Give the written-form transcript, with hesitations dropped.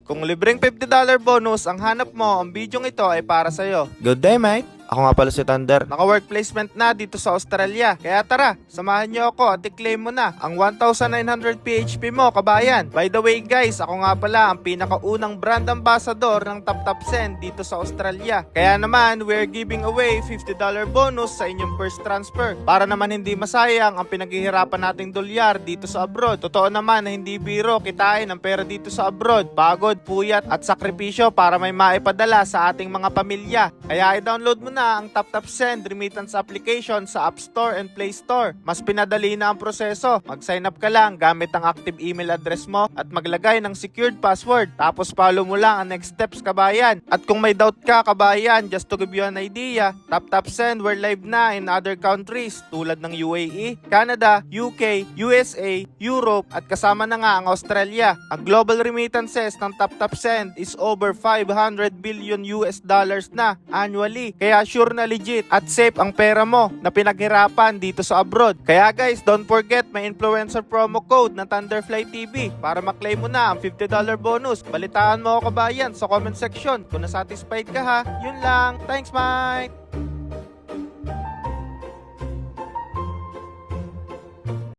Kung libreng $50 bonus ang hanap mo, ang bidyong ito ay para sa'yo. Good day, mate. Ako nga pala si Thunder. Naka-work placement na dito sa Australia. Kaya tara, samahan niyo ako at i-claim mo na ang 1,900 PHP mo, kabayan. By the way guys, ako nga pala ang pinakaunang brand ambassador ng TapTapSend dito sa Australia. Kaya naman, we're giving away $50 bonus sa inyong first transfer. Para naman hindi masayang ang pinaghihirapan nating dolyar dito sa abroad. Totoo naman na hindi biro kitain ang pera dito sa abroad. Pagod, puyat at sakripisyo para may maipadala sa ating mga pamilya. Kaya i-download mo na ang TapTapSend remittance application sa App Store and Play Store. Mas pinadali na ang proseso. Mag-sign up ka lang gamit ang active email address mo at maglagay ng secured password. Tapos follow mo lang ang next steps, kabayan. At kung may doubt ka, kabayan, just to give you an idea, TapTapSend we're live na in other countries tulad ng UAE, Canada, UK, USA, Europe at kasama na nga ang Australia. Ang global remittances ng TapTapSend is over $500 billion na annually. Kaya sure na legit at safe ang pera mo na pinaghirapan dito sa abroad. Kaya guys, don't forget may influencer promo code na Thunderfly TV para maklaim mo na ang $50 bonus. Balitaan mo ako, kabayan, sa comment section kung nasatisfied ka ha. Yun lang. Thanks, mate!